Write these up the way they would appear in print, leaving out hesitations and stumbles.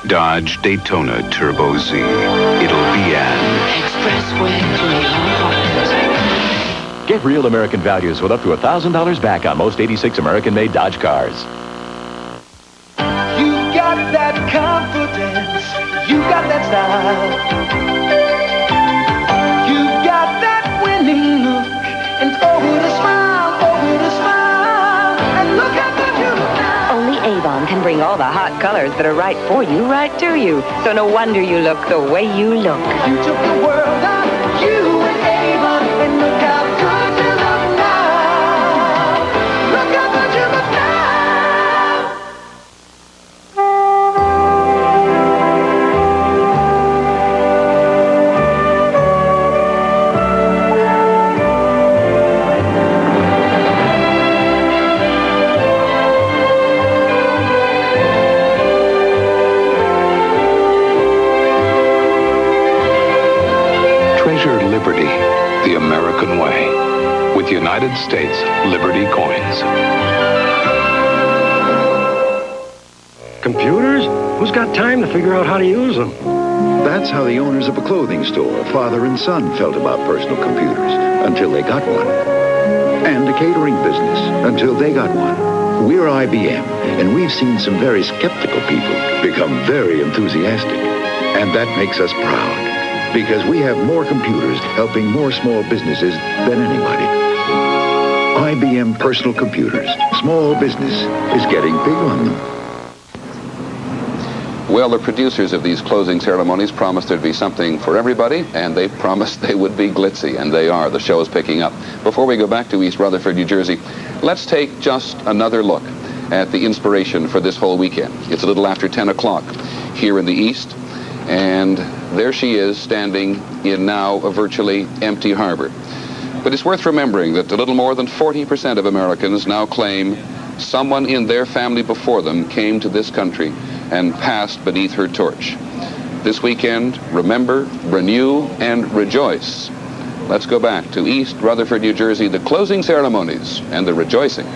Dodge Daytona Turbo Z. It'll be an expressway to your heart. Get real American values with up to $1,000 back on most 86 American-made Dodge cars. You got that confidence. You got that style. You got that winning look. And oh, with a smile, oh, with a smile. And look how good you look now. Only Avon can bring all the hot colors that are right for you, right to you. So no wonder you look the way you look. You took the world out, you and Avon, and look how good you look now. Look how good you look now. Treasure liberty, the American way, with United States Liberty coins. Computers? Who's got time to figure out how to use them? That's how the owners of a clothing store, father and son, felt about personal computers until they got one. And a catering business until they got one. We're IBM, and we've seen some very skeptical people become very enthusiastic. And that makes us proud, because we have more computers helping more small businesses than anybody. IBM personal computers. Small business is getting big on them. Well, the producers of these closing ceremonies promised there'd be something for everybody, and they promised they would be glitzy, and they are. The show is picking up. Before we go back to East Rutherford, New Jersey, let's take just another look at the inspiration for this whole weekend. It's a little after 10 o'clock here in the East, and there she is standing in now a virtually empty harbor. But it's worth remembering that a little more than 40% of Americans now claim someone in their family before them came to this country and passed beneath her torch. This weekend, remember, renew, and rejoice. Let's go back to East Rutherford, New Jersey, the closing ceremonies and the rejoicing.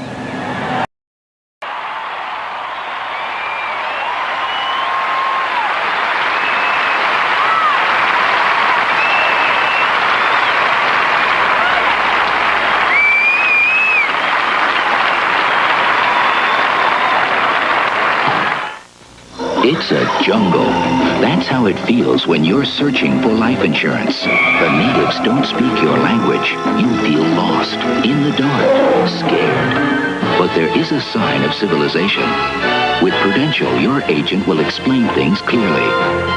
It's a jungle. That's how it feels when you're searching for life insurance. The natives don't speak your language. You feel lost, in the dark, scared. But there is a sign of civilization. With Prudential, your agent will explain things clearly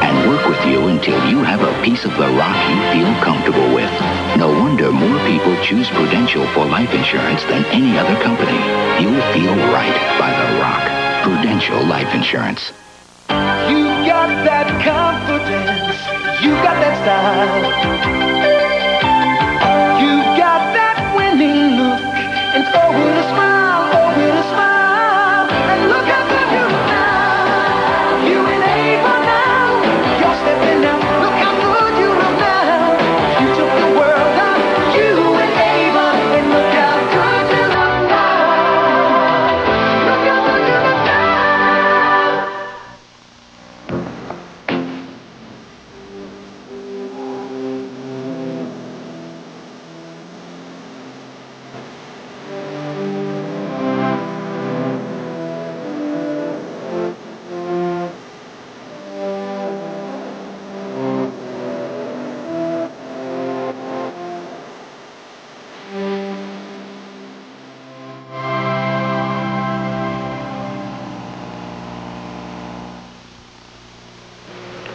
and work with you until you have a piece of the rock you feel comfortable with. No wonder more people choose Prudential for life insurance than any other company. You'll feel right by the rock. Prudential Life Insurance. You got that confidence. You got that style. You got that winning look. And oh, with a smile, oh, with a smile. And look how good you look now. You and Avon now. You're stepping out. Look how good you look now. You took the world out. You and Avon. And look how good you look now. Look how good you look now.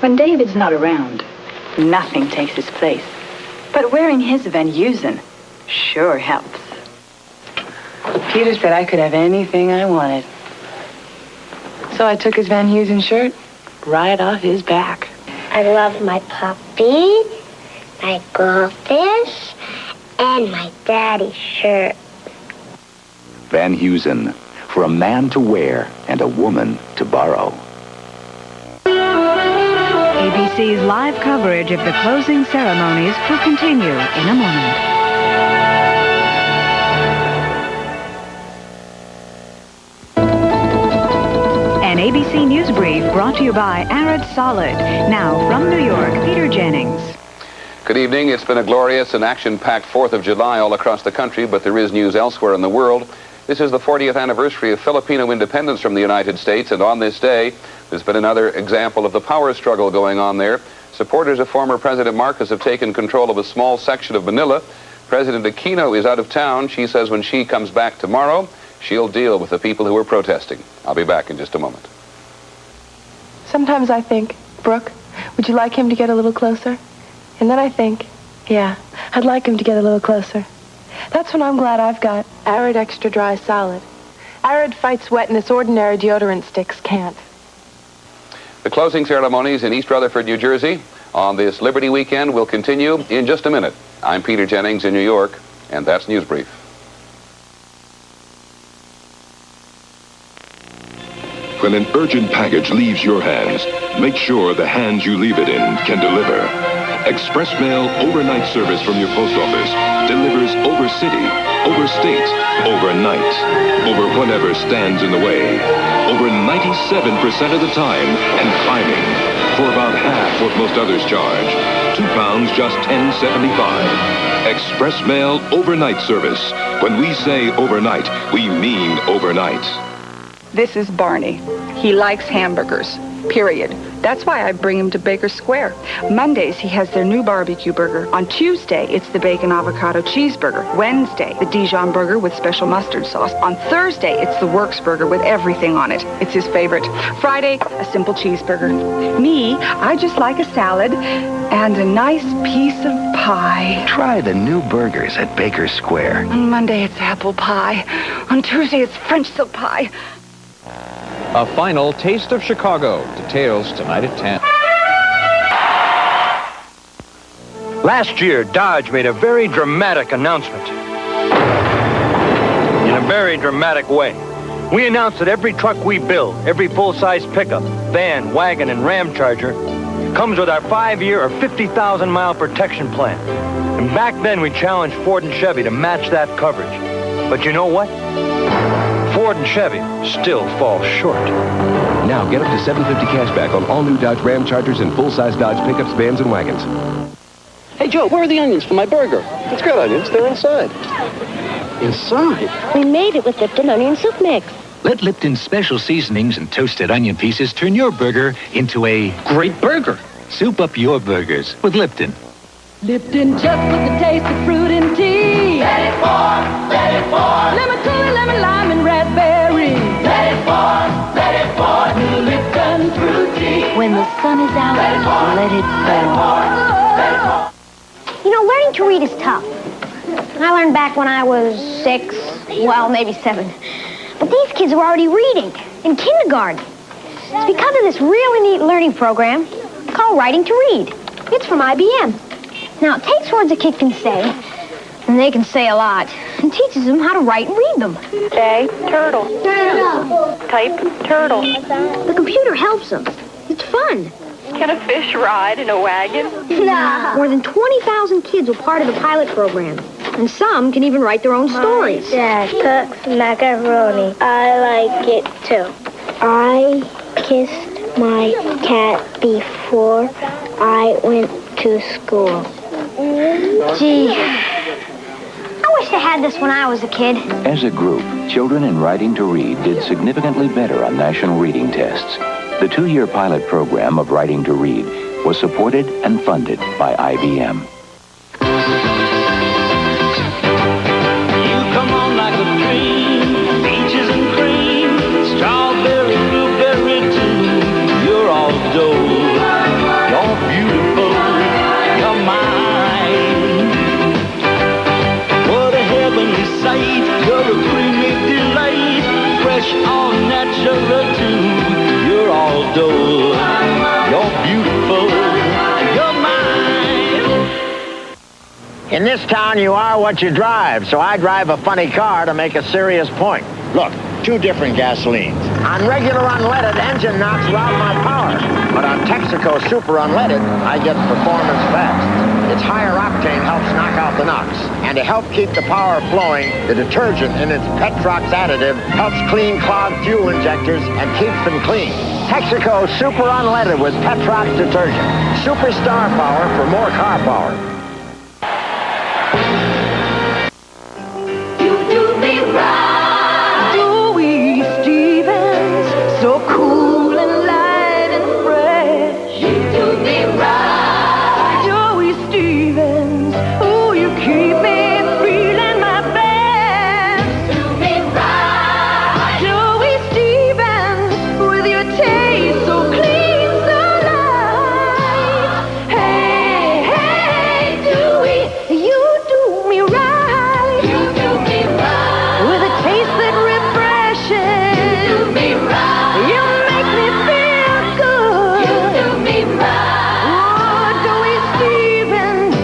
When David's not around, nothing takes his place. But wearing his Van Heusen sure helps. Peter said I could have anything I wanted. So I took his Van Heusen shirt right off his back. I love my puppy, my goldfish, and my daddy's shirt. Van Heusen, for a man to wear and a woman to borrow. ABC's live coverage of the closing ceremonies will continue in a moment. An ABC News Brief brought to you by Arid Solid. Now, from New York, Peter Jennings. Good evening. It's been a glorious and action-packed 4th of July all across the country, but there is news elsewhere in the world. This is the 40th anniversary of Filipino independence from the United States, and on this day, there's been another example of the power struggle going on there. Supporters of former President Marcos have taken control of a small section of Manila. President Aquino is out of town. She says when she comes back tomorrow, she'll deal with the people who are protesting. I'll be back in just a moment. Sometimes I think, Brooke, would you like him to get a little closer? And then I think, yeah, I'd like him to get a little closer. That's when I'm glad I've got Arid Extra Dry Solid. Arid fights wetness ordinary deodorant sticks can't. The closing ceremonies in East Rutherford, New Jersey on this Liberty weekend will continue in just a minute. I'm Peter Jennings in New York, and that's News Brief. When an urgent package leaves your hands, make sure the hands you leave it in can deliver. Express Mail overnight service from your post office delivers over city, over state, overnight, over whatever stands in the way. Over 97% of the time and climbing. For about half what most others charge. £2, just $10.75. Express Mail overnight service. When we say overnight, we mean overnight. This is Barney. He likes hamburgers, period. That's why I bring him to Baker Square. Mondays, he has their new barbecue burger. On Tuesday, it's the bacon avocado cheeseburger. Wednesday, the Dijon burger with special mustard sauce. On Thursday, it's the Works burger with everything on it. It's his favorite. Friday, a simple cheeseburger. Me, I just like a salad and a nice piece of pie. Try the new burgers at Baker Square. On Monday, it's apple pie. On Tuesday, it's French silk pie. A final taste of Chicago. Details tonight at 10. Last year, Dodge made a very dramatic announcement. In a very dramatic way. We announced that every truck we build, every full-size pickup, van, wagon, and Ram Charger comes with our 5-year or 50,000-mile protection plan. And back then, we challenged Ford and Chevy to match that coverage. But you know what? Ford and Chevy still fall short. Now get up to $750 cash back on all new Dodge Ram Chargers and full-size Dodge pickups, vans, and wagons. Hey, Joe, where are the onions for my burger? It's got onions. They're inside. Inside? We made it with Lipton onion soup mix. Let Lipton's special seasonings and toasted onion pieces turn your burger into a great burger. Soup up your burgers with Lipton. Lipton just with the taste of fruit and tea. Let it pour, lemon cooler, lemon lime and red berry. Let it pour, new Lipton fruit tea. When the sun is out, let it pour. You know, learning to read is tough. I learned back when I was 6, well, maybe 7. But these kids are already reading in kindergarten. It's because of this really neat learning program called Writing to Read. It's from IBM. Now, it takes words a kid can say, and they can say a lot, and teaches them how to write and read them. Say, turtle. Turtle. Type, turtle. The computer helps them. It's fun. Can a fish ride in a wagon? No. More than 20,000 kids were part of the pilot program, and some can even write their own stories. Dad cooks macaroni. I like it too. I kissed my cat before I went to school. Gee, I wish I had this when I was a kid. As a group, children in Writing to Read did significantly better on national reading tests. The 2-year pilot program of Writing to Read was supported and funded by IBM. You come on like a dream, peaches and cream, strawberry, blueberry too. You're all gold, you're beautiful, you're mine. What a heavenly sight, you're a creamy delight, fresh, all natural too. You're all gold, you're beautiful, you're mine. In this town, you are what you drive, so I drive a funny car to make a serious point. Look, 2 different gasolines. On regular unleaded, engine knocks rob my power. But on Texaco Super Unleaded, I get performance fast. Its higher octane helps knock out the NOx. And to help keep the power flowing, the detergent in its Petrox additive helps clean clogged fuel injectors and keeps them clean. Texaco Super Unleaded with Petrox detergent. Superstar power for more car power. You do me right. Louis Stevens, so cool and light and fresh. You do me right. Louis Stevens, oh, you keep me feeling my best. You do me right. Louis Stevens, with your taste so clean, so light. Hey, hey, Louis, you do me right. You do me right. With a taste that refreshes. You do me right. You make me feel good. You do me right. Oh, Dewey Stevens.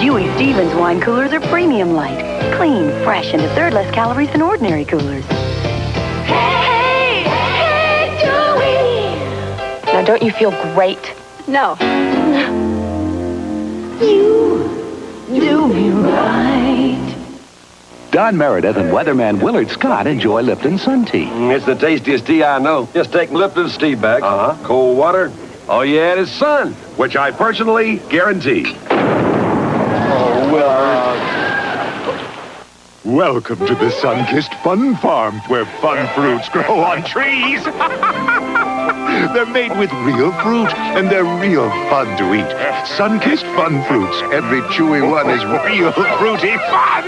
Dewey Stevens wine coolers are premium light, clean, fresh, and a third less calories than ordinary coolers. Hey, hey, Dewey. Now, don't you feel great? No. You do me right. Don Meredith and weatherman Willard Scott enjoy Lipton Sun Tea. It's the tastiest tea I know. Just take Lipton's tea bag. Cold water. All you add is sun, which I personally guarantee. Oh, Willard. Welcome to the sun-kissed fun farm, where fun fruits grow on trees. They're made with real fruit, and they're real fun to eat. Sun-kissed fun fruits. Every chewy one is real fruity fun.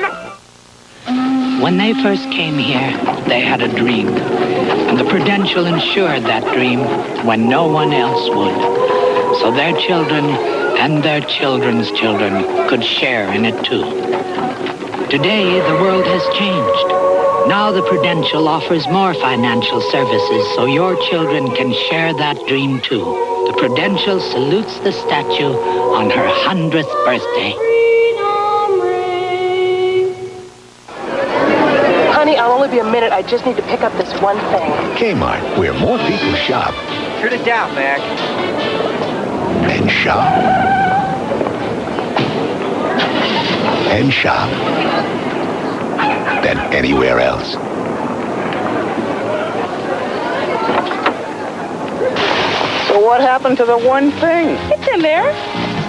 When they first came here, they had a dream. And the Prudential insured that dream when no one else would. So their children and their children's children could share in it too. Today, the world has changed. Now the Prudential offers more financial services so your children can share that dream too. The Prudential salutes the statue on her 100th birthday. Honey, I'll only be a minute. I just need to pick up this one thing. Kmart, where more people shop Turn it down, Mac. and shop and shop than anywhere else. So what happened to the one thing? It's in there.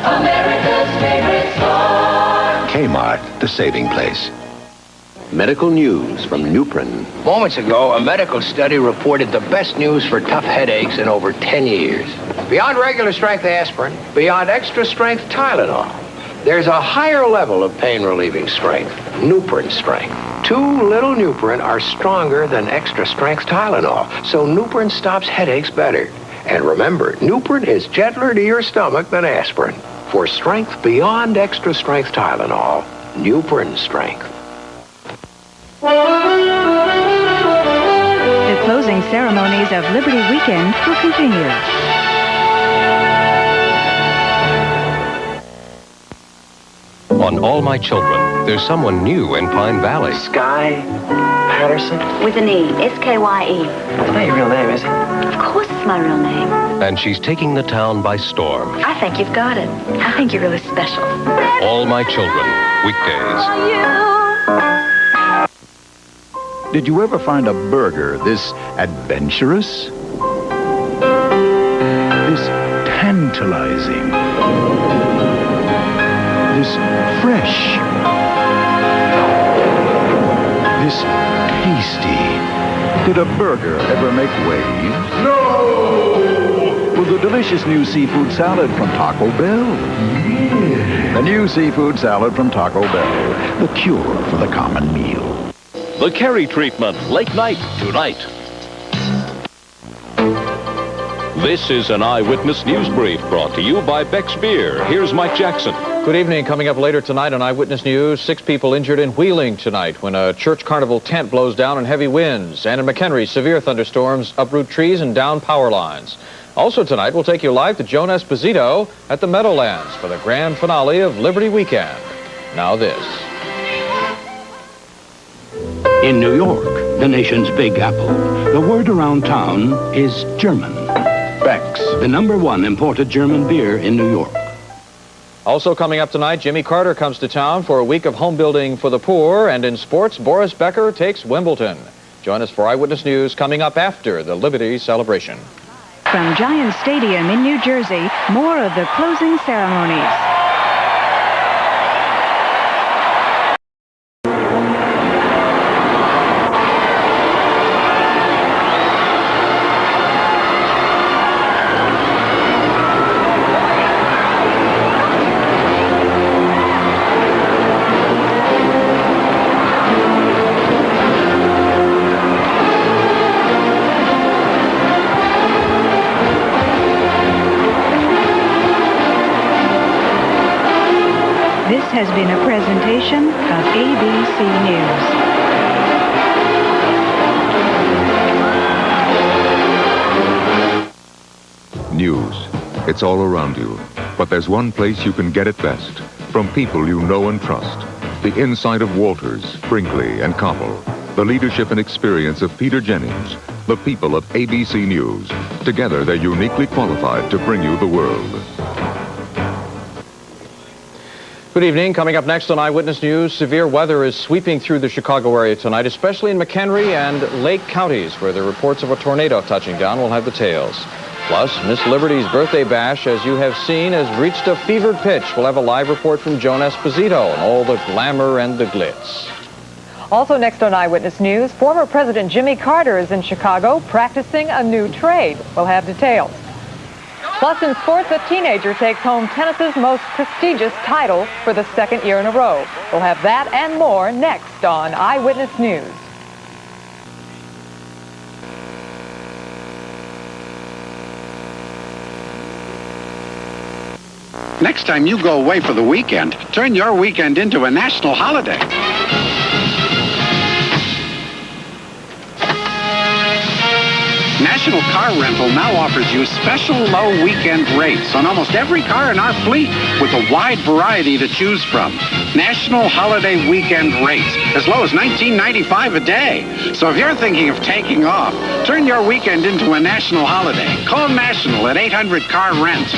America's favorite store. Kmart, the saving place. Medical news from Nuprin. Moments ago, a medical study reported the best news for tough headaches in over 10 years. Beyond regular strength aspirin, beyond extra strength Tylenol, there's a higher level of pain-relieving strength, Nuprin strength. 2 little Nuprin are stronger than extra strength Tylenol, so Nuprin stops headaches better. And remember, Nuprin is gentler to your stomach than aspirin. For strength beyond extra strength Tylenol, Nuprin strength. The closing ceremonies of Liberty Weekend will continue. On All My Children, there's someone new in Pine Valley. Sky Patterson? With an E. S-K-Y-E. That's not your real name, is it? Of course it's my real name. And she's taking the town by storm. I think you've got it. I think you're really special. All My Children, weekdays. Did you ever find a burger this adventurous? This tantalizing? This fresh? This tasty? Did a burger ever make waves? No! With the delicious new seafood salad from Taco Bell. The new seafood salad from Taco Bell. The cure for the common meal. The Kerry treatment, late night tonight. This is an Eyewitness News Brief brought to you by Beck's Beer. Here's Mike Jackson. Good evening. Coming up later tonight on Eyewitness News, 6 people injured in Wheeling tonight when a church carnival tent blows down in heavy winds. And in McHenry, severe thunderstorms uproot trees and down power lines. Also tonight, we'll take you live to Joan Esposito at the Meadowlands for the grand finale of Liberty Weekend. Now this. In New York, the nation's Big Apple, the word around town is German. Beck's, the #1 imported German beer in New York. Also coming up tonight, Jimmy Carter comes to town for a week of home building for the poor. And in sports, Boris Becker takes Wimbledon. Join us for Eyewitness News coming up after the Liberty celebration. From Giant Stadium in New Jersey, more of the closing ceremonies. This has been a presentation of ABC News. News. It's all around you. But there's one place you can get it best. From people you know and trust. The inside of Walters, Brinkley, and Koppel. The leadership and experience of Peter Jennings. The people of ABC News. Together, they're uniquely qualified to bring you the world. Good evening. Coming up next on Eyewitness News, severe weather is sweeping through the Chicago area tonight, especially in McHenry and Lake counties, where the reports of a tornado touching down will have details. Plus, Miss Liberty's birthday bash, as you have seen, has reached a fevered pitch. We'll have a live report from Joan Esposito and all the glamour and the glitz. Also next on Eyewitness News, former President Jimmy Carter is in Chicago practicing a new trade. We'll have details. Plus, in sports, a teenager takes home tennis's most prestigious title for the second year in a row. We'll have that and more next on Eyewitness News. Next time you go away for the weekend, turn your weekend into a national holiday. National Car Rental now offers you special low weekend rates on almost every car in our fleet with a wide variety to choose from. National Holiday Weekend rates, as low as $19.95 a day. So if you're thinking of taking off, turn your weekend into a national holiday. Call National at 800-CAR-RENT.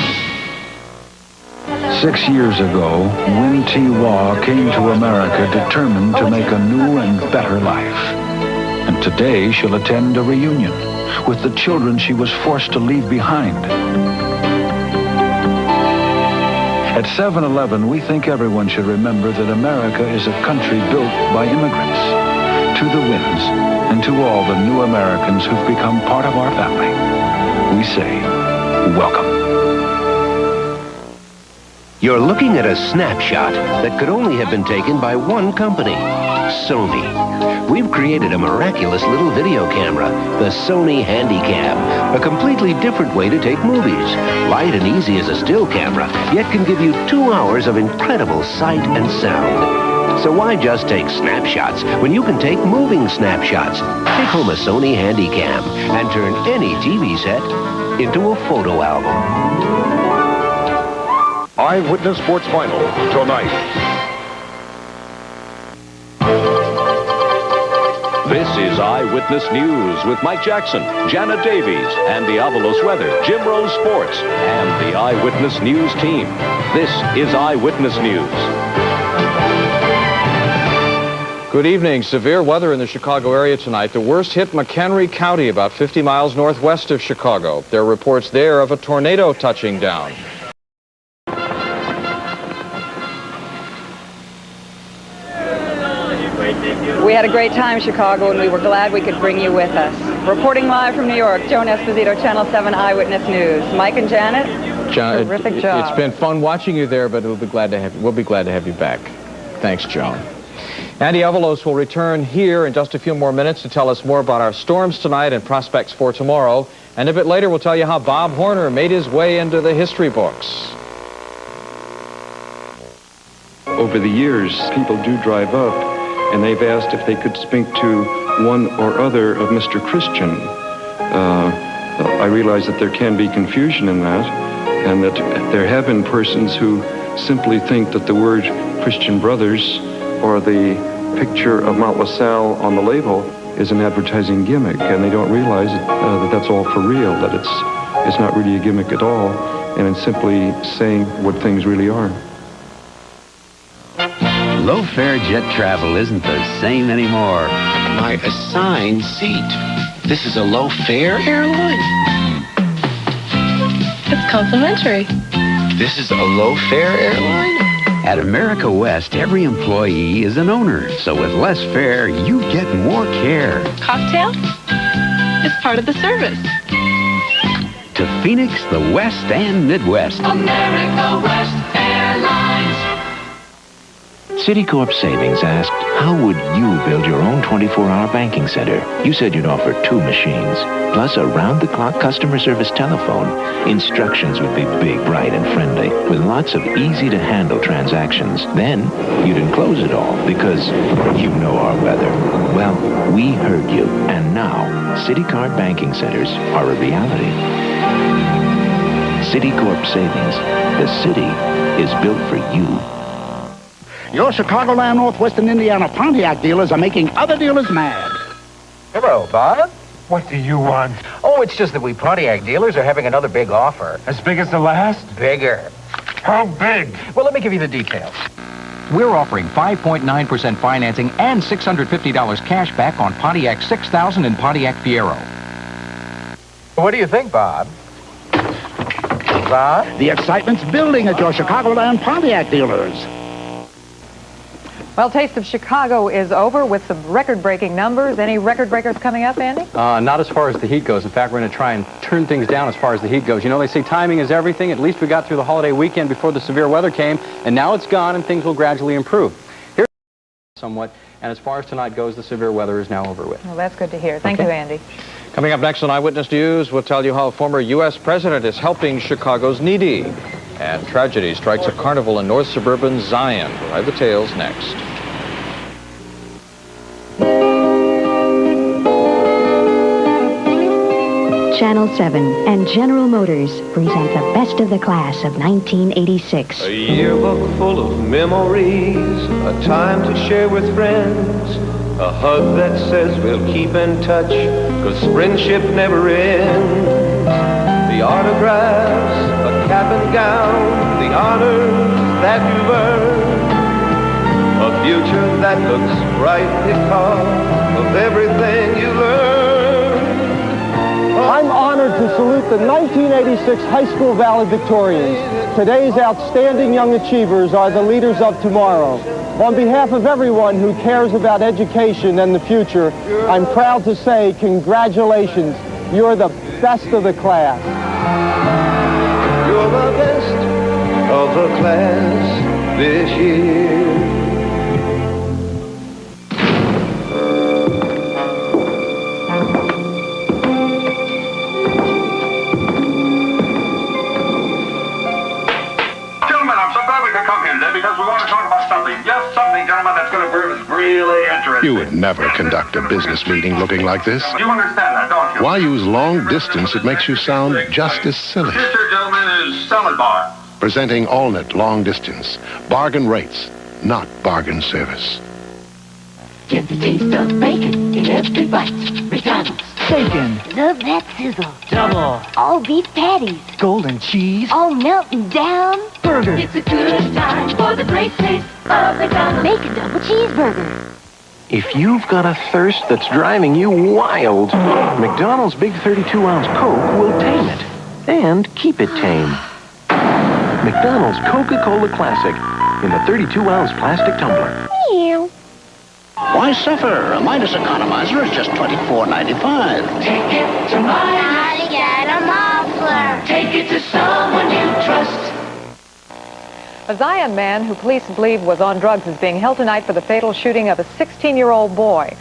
6 years ago, Win T. Waugh came to America determined to make a new and better life. And today she'll attend a reunion with the children she was forced to leave behind. At 7-Eleven, we think everyone should remember that America is a country built by immigrants. To the Wins and to all the new Americans who've become part of our family, we say, welcome. You're looking at a snapshot that could only have been taken by one company, Sony. We've created a miraculous little video camera, the Sony Handycam, a completely different way to take movies. Light and easy as a still camera, yet can give you 2 hours of incredible sight and sound. So why just take snapshots when you can take moving snapshots? Take home a Sony Handycam and turn any TV set into a photo album. Eyewitness Sports Final tonight. This is Eyewitness News with Mike Jackson, Janet Davies, and the Avalos Weather, Jim Rose Sports, and the Eyewitness News team. This is Eyewitness News. Good evening. Severe weather in the Chicago area tonight. The worst hit McHenry County, about 50 miles northwest of Chicago. There are reports there of a tornado touching down. We had a great time, Chicago, and we were glad we could bring you with us. Reporting live from New York, Joan Esposito, Channel 7 Eyewitness News. Mike and Janet, terrific job. It's been fun watching you there, but we'll be glad to have you back. Thanks, Joan. Andy Avalos will return here in just a few more minutes to tell us more about our storms tonight and prospects for tomorrow. And a bit later, we'll tell you how Bob Horner made his way into the history books. Over the years, people do drive up, and they've asked if they could speak to one or other of Mr. Christian. I realize that there can be confusion in that, and that there have been persons who simply think that the word Christian Brothers or the picture of Mount LaSalle on the label is an advertising gimmick, and they don't realize that that's all for real, that it's not really a gimmick at all, and it's simply saying what things really are. low-fare jet travel isn't the same anymore. My assigned seat. This is a low-fare airline? It's complimentary. This is a low-fare airline? At America West, every employee is an owner. So with less fare, you get more care. Cocktail? It's part of the service. To Phoenix, the West and Midwest. America West Airlines. Citicorp Savings asked, how would you build your own 24-hour banking center? You said you'd offer 2 machines, plus a round-the-clock customer service telephone. Instructions would be big, bright, and friendly, with lots of easy-to-handle transactions. Then, you'd enclose it all, because you know our weather. Well, we heard you, and now, Citicorp banking centers are a reality. Citicorp Savings. The city is built for you. Your Chicagoland, Northwestern Indiana Pontiac dealers are making other dealers mad. Hello, Bob. What do you want? Oh, it's just that we Pontiac dealers are having another big offer. As big as the last? Bigger. How big? Well, let me give you the details. We're offering 5.9% financing and $650 cash back on Pontiac 6000 and Pontiac Fiero. What do you think, Bob? Bob? The excitement's building at your Chicagoland Pontiac dealers. Well, Taste of Chicago is over with some record-breaking numbers. Any record breakers coming up, Andy? Not as far as the heat goes. In fact, we're going to try and turn things down as far as the heat goes. You know, they say timing is everything. At least we got through the holiday weekend before the severe weather came, and now it's gone and things will gradually improve. Here's somewhat, and as far as tonight goes, the severe weather is now over with. Well, that's good to hear. Thank you, Andy. Coming up next on Eyewitness News, we'll tell you how a former U.S. president is helping Chicago's needy. And tragedy strikes a carnival in north suburban Zion. We'll have the tales next. Channel 7 and General Motors present the best of the class of 1986. A yearbook full of memories, a time to share with friends, a hug that says we'll keep in touch, 'cause friendship never ends. The autographs, a cap and gown, the honors that you've earned, a future that looks bright because of everything you learned. I'm honored to salute the 1986 High School valedictorians. Today's outstanding young achievers are the leaders of tomorrow. On behalf of everyone who cares about education and the future, I'm proud to say congratulations. You're the best of the class. You're the best of the class this year. Because we want to talk about something, just something, gentlemen, that's going to prove is really interesting. You would never conduct a business meeting looking like this. You understand that, don't you? Why use long distance? It makes you sound just as silly. This here, gentlemen, is Salad Bar. Presenting Allnet Long Distance. Bargain rates, not bargain service. Get the taste of bacon in every bite. McDonald's. Bacon. Love that sizzle. Double. All beef patties. Golden cheese. All melting down. Burger. It's a good time for the great taste of McDonald's. Make a double cheeseburger. If you've got a thirst that's driving you wild, McDonald's Big 32-ounce Coke will tame it and keep it tame. McDonald's Coca-Cola Classic in the 32-ounce plastic tumbler. Meow. Why suffer? A Midas economizer is just $24.95. Take it to Midas. I got a muffler. Take it to someone you trust. A Zion man who police believe was on drugs is being held tonight for the fatal shooting of a 16-year-old boy.